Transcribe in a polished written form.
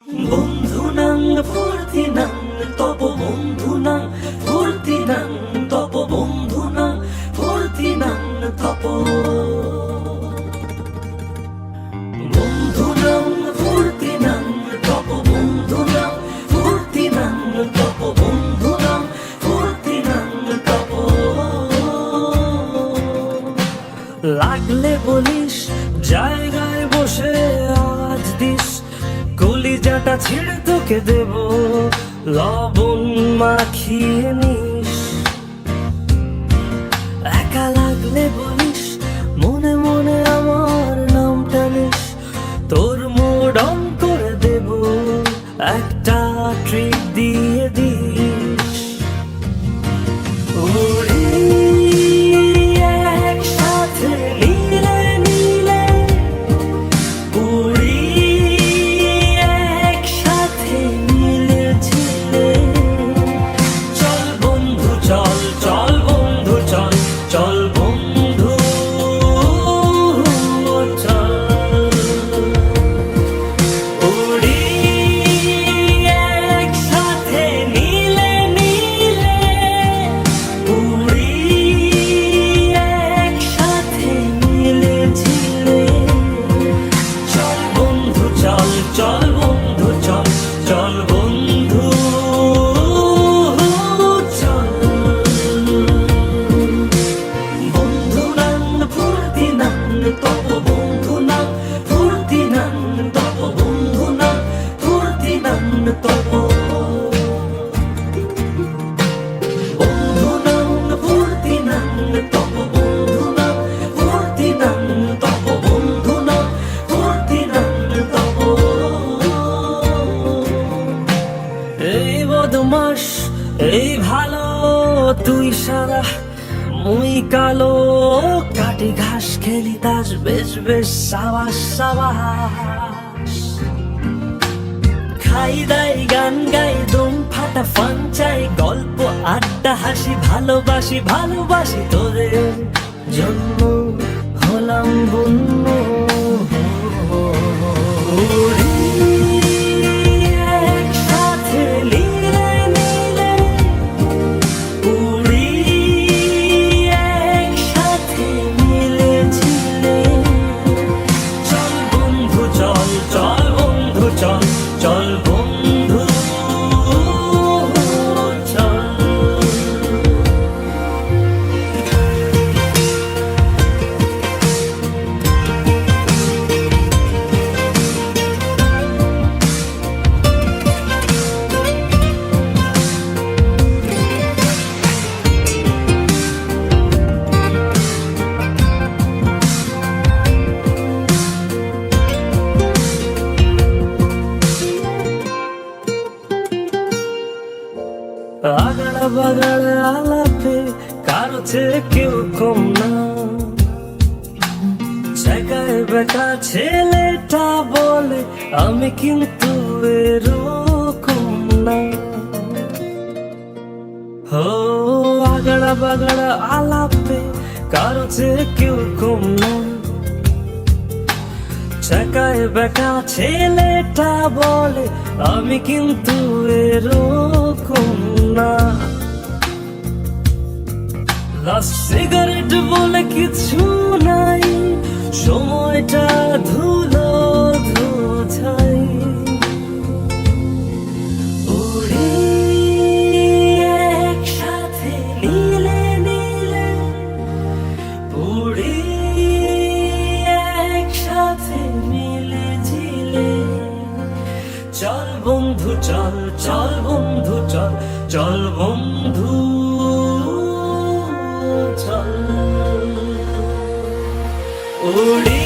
বন্ধুনাং ফুর্তিনাং তব বন্ধুনাং ফুর্তিনাং তব বন্ধুনাং ফুর্তিনাং তব বন্ধুনাং ফুর্তিনাং তব বন্ধুনাং ফুর্তিনাং তব বন্ধুনাং ফুর্তিনাং তব লাগলে বলিস জায়গায় বসে আওয়াজ দিস কলিজাটা ছিঁড়ে তোকে দেব লবণ মাখিয়ে নিস একা লাগলে বলিস মনে মনে আমার নামটা নিস তোর মুড অন করে দেব একটা ট্রিট দিয়ে দিস উড়ি একসাথে নীলে নীলে উড়ি একসাথে নীলে ঝিলে চল বন্ধু চল চল বন্ধু চল চল বন্ধু চল উড়ি একসাথে নীলে নীলে উড়ি একসাথে নীলে ঝিলে চল বন্ধু চল চল বন্ধু চল চল বন্ধু চল বন্ধুনাং ফুর্তিনাং তব বন্ধুনাং ফুর্তিনাং তব বন্ধুনাং ফুর্তিনাং তব বন্ধুনাং ফুর্তিনাং তব বন্ধুনাং ফুর্তিনাং তব বন্ধুনাং ফুর্তিনাং তব এই বদমাস এই ভালো তুই সারা মুই কালো কাটি ঘাস খেলি তাস বেশ বেশ সাবাস সাবাস খাই দাই গান গাই দম ফাটা ফান চাই গল্প আড্ডা হাসি ভালোবাসি ভালোবাসি তোদের জন্য হলাম বন্ধু উড়ি একসাথে নীলে নীলে উড়ি একসাথে নীলে ঝিলে চল বন্ধু চল চল বন্ধু চল চল বন্ধু চল আগাড়া বাগাড়া আলাপে কারো চেয়ে কেউ কম না জায়গায় বেকা ছেলেটা বলে আমি কিন্তু এরকম না হো আগাড়া বাগাড়া আলাপে কারো চেয়ে কেউ কম না জায়গায় বেকা ছেলেটা বলে আমি কিন্তু এরকম না লাস্ট সিগারেট বলে কিছু নাই সময়টা ধুলো ধোছাই উড়ি একসাথে নীলে নীলে উড়ি একসাথে মিলে ঝিলে চল বন্ধু চল চল বন্ধু চল চল বন্ধু চল উড়ি